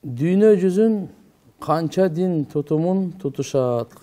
Dünya жүзүн канча дин тутумун тутушат,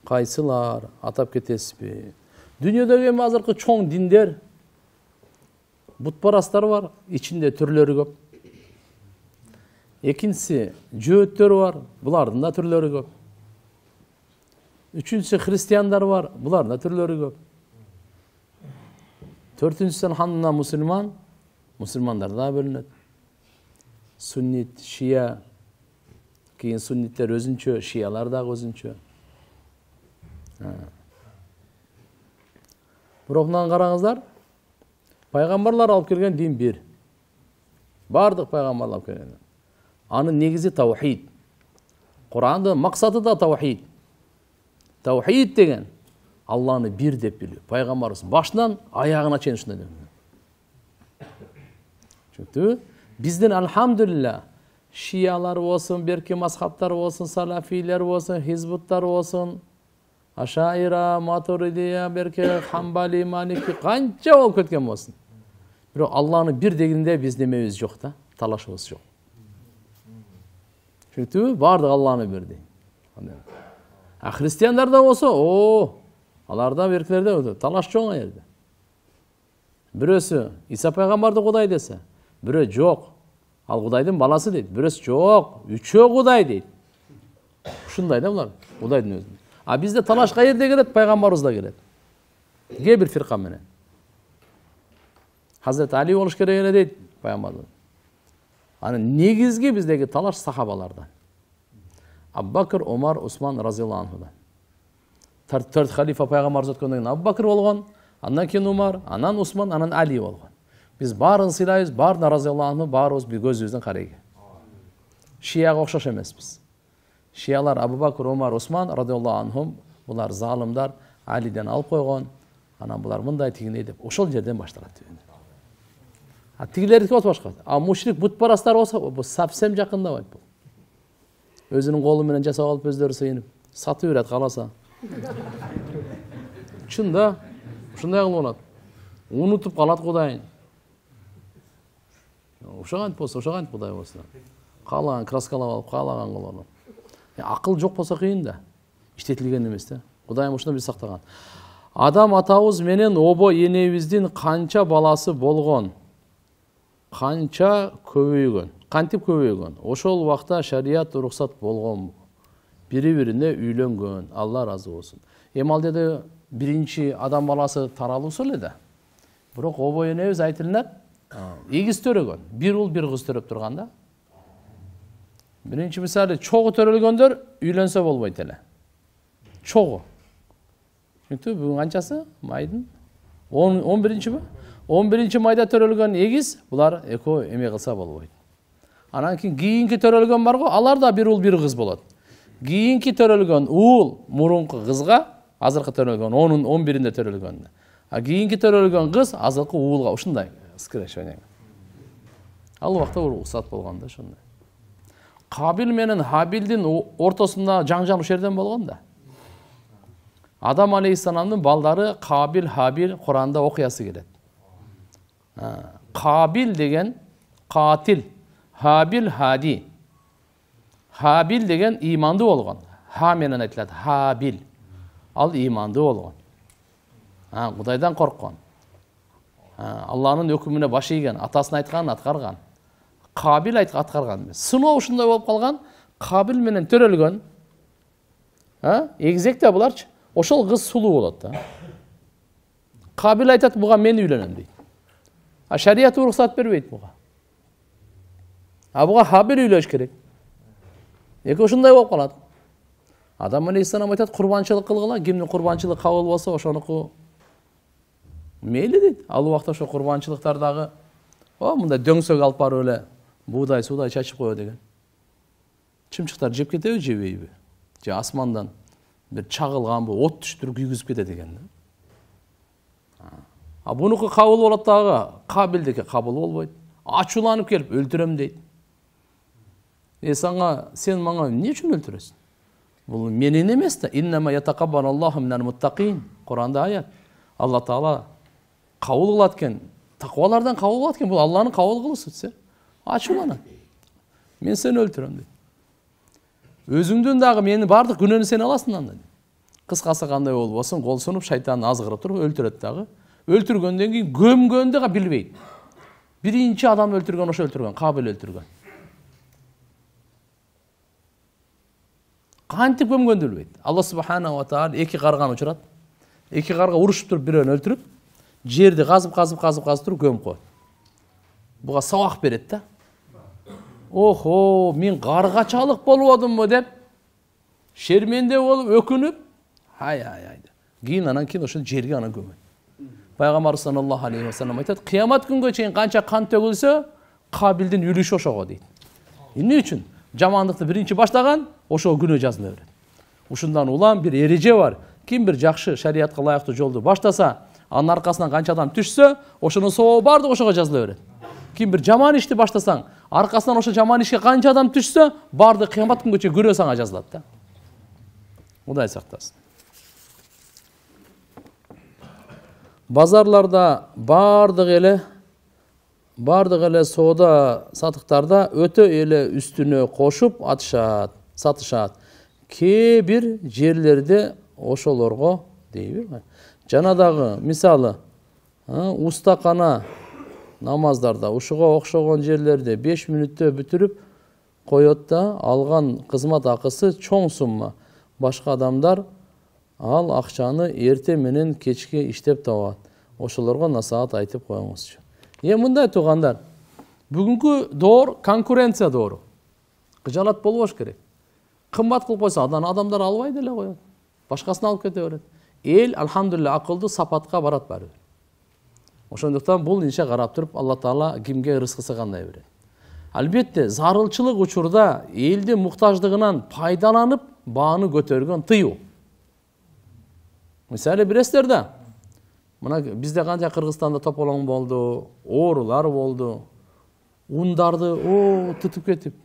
кайсылар атап кетесизби? Дүйнөдөгү эми азыркы чоң диндер, бутпарастар бар, ичинде түрлөрү көп. Экинчиси жөөттөр бар, булардын да түрлөрү көп. Үчүнчүсү христиандар бар, булардын да түрлөрү көп. Төртүнчүсү ханна мусулман, мусулмандар да бөлүнөт. Суннит, шия, кейін сунниттер өзүнчө, шиялар дагы өзүнчө. Бирок караңыздар, пайгамбарлар алып келген дин бир. Бардык пайгамбарлар алып келген. Анын негизи таухид. Курандын максаты да таухид. Таухид деген Алланы бир деп билүү. Пайгамбарыбыз башынан аягына чейин ушундай деп. Чүктү? Бизден алхамдулилля шиялар болсын, берки мазхабтар болсын, салафилер болсын, хизбуттар болсын, ашаира, матуридия, берки хамбали, малики канча болуп кеткен болсын. Бирок Алланы бир дегенде биз немебиз жок да, талашыбыз жок. Чүктүбү? Бардык Алланы бирди. А христиандарда болсо, аларда беркилерде талаш чоң жерде. Бирөөсү Иса пайгамбарды Кудай десе, бирөө жок. Ал Кудайдын баласы дейт. Бирөөсү жок, үчөө Кудай дейт. Ушундай да булар, Кудайдын өзү. А бизде талаш кайерде келет? Пайгамбарыбыз да келет. Кээ бир фирка менен. Хазрет Али болуш керек эле дейт пайгамбарыбыз. Анын негизги биздеги талаш сахабалардан. Абу-Бакр, Омар, Усман разияллаху анхудан. Төрт халифа пайгамбарыбыз өткөндөн кийин Абу-Бакр болгон, андан кийин Умар, анан Усман, анан Али болгон. Biz барын сыйлайбыз, барын разияллаху анху, баарыбыз көзүбүздүн карайгы. Шияга окшош эмеспиз. Шиялар Абу-Бакр, Омар, Усман радияллаху анхум, булар залымдар, Алиден алып койгон, анан булар мындай тигиндей деп, ошол жерден башталат. А тигилердики башка. А мушрик бутпарастар болсо, бул совсем жакындабайт бул. Өзүнүн колу менен жасап алып өздөрү сыйынып, сатып берет каласа. Чында ушундай кылып болот. Унутуп калат Кудайын. Ошоған болса, ошоған Кудай болса. Каалаган краскалап алып, каалаган кылып. Акыл жок болсо кыйын да. Иштетилген эмес да. Кудайым ушуну биз сактаган. Адам атабыз менен обо энебиздин канча баласы болгон? Канча көбөйгөн? Кантип көбөйгөн? Ошол убакта шарият уруксат болгон. Бири-бирине үйлөнгөн. Алла разы болсун. Эми ал жерде биринчи адам баласы таралуусу эле да. Бирок обо энебиз айтылат, эгиз төрөгөн. Бир уул, бир кыз төрөп турган да. Биринчи мисалы чогу төрөлгөндөр үйлөнсө болбойт эле. Чогу. Түнүктү бүгүн канчасы? Майдын 11-чи бе? 11-чи майда төрөлгөн эгиз, булар экөө эме кылса болбойт. Анан кийинки төрөлгөн бар го, алар да бир уул, бир кыз болот. Кийинки төрөлгөн уул мурунку кызга, азыркы төрөлгөн 11-инде төрөлгөн. А кийинки төрөлгөн кыз азыркы уулга ушундай скрещение. Ал убакта уруксат болгон да ошондой. Кабил менен Хабилдин ортосунда жаңжал ушул жерден болгон да. Адам алейхиссаламдын балдары Кабил, Хабил Куранда окуясы келет. Кабил деген катил, Хабил хади. Хабил деген иманды болгон. Ха менен айтылат Хабил. Ал иманды болгон. Кудайдан корккон. Алланын өкүмүнө баш ийген, атасынын айтканын аткарган. Кабил аткарган эмес. Сыноо ушундай болуп калган, Кабил менен төрөлгөн. Эгизекте буларчы. Ошол кыз сулуу болот да. Кабил айтат, буга мен үйлөнөм дейт. А шарият уруксат бербейт буга. А буга Хабил үйлөш керек. Эки ушундай болуп калат. Адам алейхиссалам айтат, курбанчылык кылгыла, кимдин курбанчылык кабыл болсо ошонуку мейли дейт. Ал убакта ошо курбанчылыктардагы мындай дөңсөк алып барып эле буудай, суудай чачып кое деген. Чымчыктар жеп кетеби, жебейби? Же асмандан бир чагылганбы, от түштүрүп күйгүзүп кетет экен да. А бунуку кабыл болот дагы, Кабилдики кабыл болбойт. Ачууланып келип өлтүрөм дейт. Сен мага эмне үчүн өлтүрөсүң? Бул менен эмес да. Иннама ятакаббалаллаху минал муттакин. Куранда аят. Алла Таала кабыл кылат экен. Таквалардан кабыл кылат экен. Бул Алланын кабыл кылуусу. Ачууланат. мен сені өлтірем дейді. Өзіңден дағы мені бардық күнәні сен аласың анда дейді. Қысқасы қандай ол болсын, қол сұнып шайтан азғырып тұрып өлтіреді дағы. Өлтіргенден кейін көмгенді білбейді. Бірінші адам өлтірген ошо өлтірген, Қабил өлтірген. Қантип көмгенді білбейді. Алла субхана ва тағала екі қарғаны ұшырады. Екі қарға ұрышып тұрып біреуін өлтіріп, жерді қазып тұрып көміп қояды. Бұға сауақ береді да. Охо, мен қарғачалық болып одым ба деп, шерменде болып өкініп, ай. Кейін анан кейін ошо жерге анан көмеді. Пайғамбар саллаллаху алейхи ва саллям айтады, қиямат күнге чейин қанша қан төгілсе, Қабилдин үлүшү ошого дейді. Эмне үчүн? Жамандыкты биринчи баштаган, ошого күнөө жазыла берет. Ушундан улам бир эреже бар. Ким бир жакшы шариатка ылайыктуу жолду баштаса, анын аркасынан канча адам түшсө, ошонун сообу бардыгы ошого жазыла берет. Ким бир жаман ишти баштасаң, аркасынан ошо жаман ишке канча адам түшсө, барды кыямат күнгө чейин күнөө сага жазылат да. Кудай сактасын. Базарларда бардык эле соода сатыктарда өтө эле үстүнө кошуп атышат, сатышат. Кээ бир жерлерде ошолорго дейби. Жана дагы мисалы устакана намаздарда ушуга окшогон жерлерде 5 мүнөттө бүтүрүп коет да, алган кызмат акысы чоң сумма. Башка адамдар ал акчаны эрте менен кечке иштеп табат. Ошолорго насаат айтып коюңузчу. Мындай туугандар, бүгүнкү доор конкуренция доору. Кыжалат болбош керек. Кымбат кылып койсо, адамдар албай деле коет. Башкасын алып кете берет. Эл алхамдулилля акылдуу сапатка барат баары. Ошондуктан бул ишке карап туруп, Алла Таала кимге рызкысы кандай берет. Албетте, зарылчылык учурда элдин муктаждыгынан пайдаланып, бааны көтөргөн тыюу. Мисалы билесиздер да, мына бизде канча Кыргызстанда тополоң болду, оорулар болду, ундарды тутуп кетип,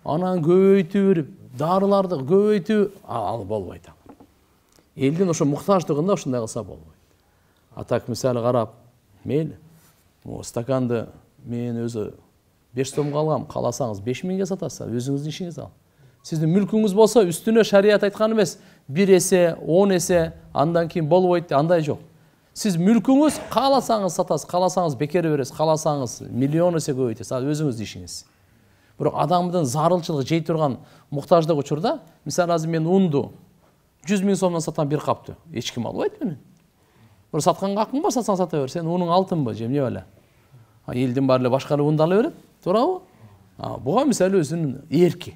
анан көбөйтүп, дарыларды көбөйтүп, ал болбойт. Элдин ошо муктаждыгында ушундай кылса болбойт. Атак мисалы карап, мейли, стаканды мен өзү 5 сомго алгам, кааласаңыз 5 миңге сатасыз, өзүңүздүн ишиңиз ал. Сиздин мүлкүңүз болсо, үстүнө шарият айткан эмес, 1 эсе, 10 эсе, андан кийин болбойт, андай жок. Сиз мүлкүңүз кааласаңыз сатасыз, кааласаңыз бекер бересиз, кааласаңыз миллион эсе көбөйтөсүз, ал өзүңүздүн ишиңиз. Бирок адамдын зарылчылыгы жей турган муктаждык учурда, мисалы азыр мен унду 100 000 сомдон сатам бир капты, эч ким албайт мени. Бирок сатканга акың бар, сатсаң сата бер, сен унуң алтынбы, же эмне беле. Элдин баары эле башка эле унду ала берет, туурабы? Буга мисалы өзүнүн эрки.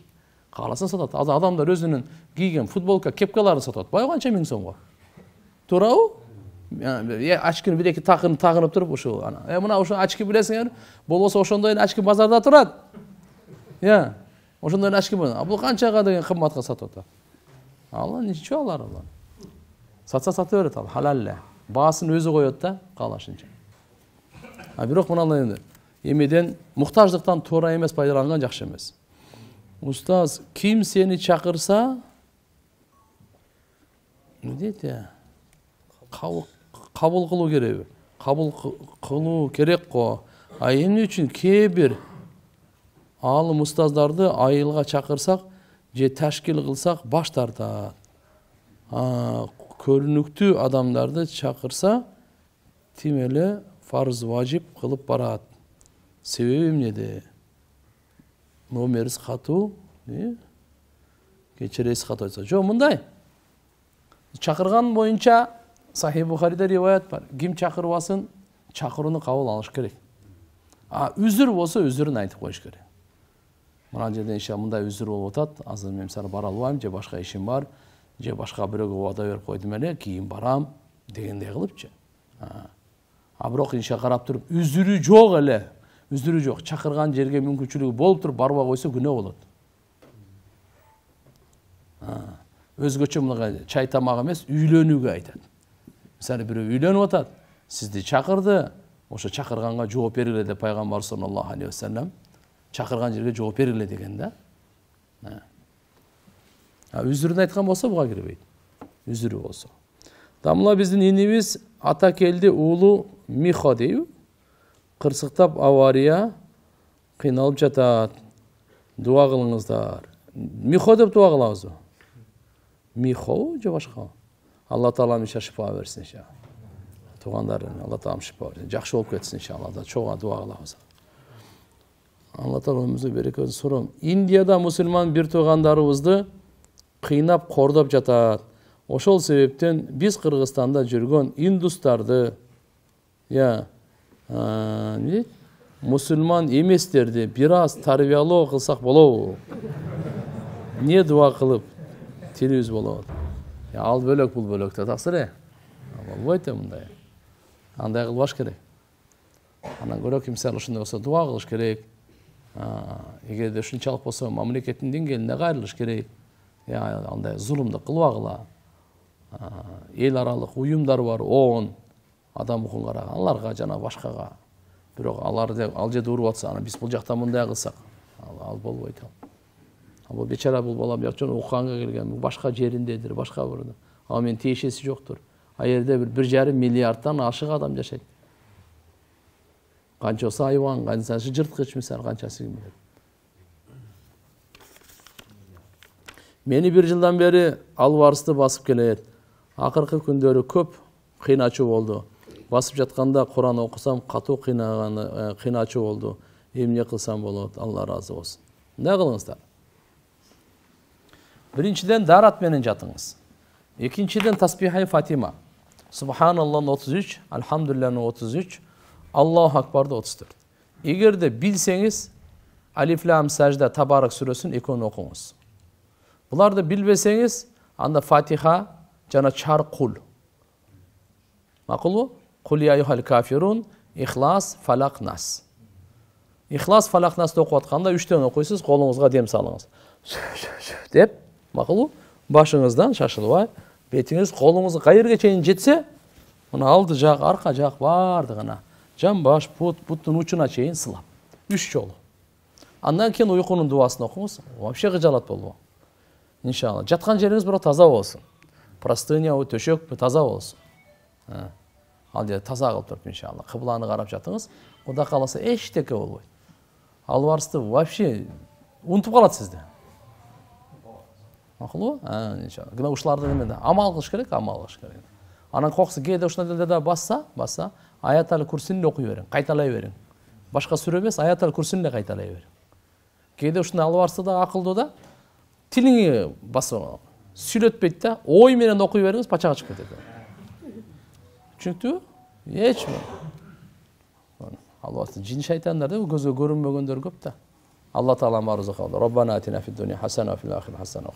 Кааласа сатат. Азыр адамдар өзүнүн кийген футболка, кепкаларын сатат. Бай канча миң сомго. Туурабы? Ачкыны бир эки тагынып туруп ушул ана. Мына ушул ачкы билесиңер, болбосо ошондой эле ачкы базарда турат. Ошондой эле ачкы бар. Бул канчага деген кымбатка сатып атат. Алла ничего алар. Сатса сата берет ал, халал эле. Баасын өзү коет да, каалашынча. Бирок мына эми эмеден муктаждыктан туура эмес пайдаланган жакшы эмес. Устаз, ким сени чакырса, не дейт я? Кабыл кылуу керек. Кабыл кылуу керек го. Эмне үчүн кээ бир алым устаздарды айылга чакырсак, же ташкил кылсак баш тартат. Көрүнүктүү адамдарды чакырса, тим эле фарз важип кылып барат. Себеби эмнеде? Номерис катуу, кечерес катуу айтса. Жок, мындай. Чакырган боюнча Сахih Бухарида риваят бар. Ким чакырбасын, чакырууну кабыл алыш керек. Үзүр болсо, үзүрүн айтып коюш керек. Мына жерде иншалла мындай үзүр болуп атат. Азыр мен мисалы бара албайм, же башка ишим бар, же башка бирөөгө убада берип койдум эле, кийин барам дегендей кылыпчы. Бирок иншалла карап туруп, үзүрү жок эле. Үзүрү жок. Чакырган жерге мүмкүнчүлүгү болуп туруп барбай койсо күнөө болот. Өзгөчө мынга чай тамак эмес, үйлөнүүгө айтат. Мисалы бирөө үйлөнүп атат, сизди чакырды, ошо чакырганга жооп бергиле деп пайгамбар саллаллаху алейхи ва саллям чакырган жерге жооп бергиле деген да. Үзүрүн айткан болсо буга кирбейт. Үзүрү болсо. Дамла биздин инибиз ата келди уулу Михо дейби. Кырсыктап авария кыйналып жатат. дуа кылыңыздар. Михо деп дуа кылабызбы? Михо же башка? Алла Таала миша шифа берсин иншалла. Тугандарын Алла Таала шифа берсин. Жакшы болуп кетсин иншалла. Да чоң дуа кылабыз. Алла Таала өмүрүңүздө берекесин сурам. Индияда мусулман бир туугандарыбызды кыйнап кордоп жатат. Ошол себептен биз Кыргызстанда жүргөн индустарды, мусулман эместерди бир аз тарбиялоо кылсак болобу? Не дуа кылып тирибиз болот? Ал бөлөк, бул бөлөк да таксыр. Болбойт мындай. Андай кылбаш керек. Анан көрөк мисалы ушундай болсо дуа кылыш керек. Эгерде ушунчалык болсо мамлекеттин деңгээлине кайрылыш керек. Андай зулумду кылбагыла. Эл аралык уюмдар бар, ООН, адам укугун караган, аларга жана башкага. Бирок алар ал жерде уруп атса, анан биз бул жакта мындай кылсак, ал болбойт ал. Бул бечара бул бала бияк окуганга келген, башка жериндедир, башка бир. Ал менен тиешеси жоктур. А жерде 1,5 миллиардтан ашык адам жашайт. Канчасы айван, канчасы жырткыч мисалы, канчасы ким билет. Мени 1 жылдан бери албарысты басып келет. Акыркы күндөрү көп кыйначуу болду. Басып жатканда Куран окусам, катуу кыйначуу болду. Эмне кылсам болот? Алла разы болсун. Мындай кылыңыздар. Биринчиден дарат менен жатыңыз. Экинчиден тасбихай Фатима. Субханаллахны 33, Алхамдулиллахны 33, Аллаху акбарды 34. Эгерде билсеңиз, Алиф Лам Сажда Табарак сүрөсүн экөөнү окуңуз. Буларды билбесеңиз, анда Фатиха жана чар кул. Макулбу? Кул я айюхал кафирун, Ихлас, Фалак, Нас. Ихлас, Фалак, Насты окуп атканда 3төн окуйсуз, колуңузга дем салыңыз. Деп, макулбу? Башыңыздан шашылбай, бетиңиз колуңузга кайерге чейин жетсе, мына алды жак, арка жак бардыгына, жан баш, буттун учуна чейин сылап. 3 жолу. Андан кийин уйкунун дуасын окуңуз, вообще кыжалат болбо. Иншалла. Жаткан жериңиз бирок таза болсун. Простыня, төшөк таза болсун. Ал жерди таза кылып туруп иншалла. Кыбланы карап жатыңыз. Кудай кааласа эчтеке болбойт. Албарысты вообще унутуп калат сизди. Макулбу? Иншалла. Гына ушуларды неменде? Амал кылыш керек, амал кылыш керек. Анан коксу кээде ушундай делде басса, Аят-аль Курсини окуй бериң, кайталай бериң. Башка сүрө эмес, Аят-аль Курсини кайталай бериң. Кээде ушундай албарысты да акылдуу да тилиңи басып сүйлөтпөйт да, ой менен окуй бериңиз, пачага чыгып кетет. Түшүнүктүбү? Эч албарысты жин шайтандар да көзгө көрүнбөгөндөр көп да. Алла Таала маруза кылды. Роббана атина фид дуния хасана ва фил ахирати хасана.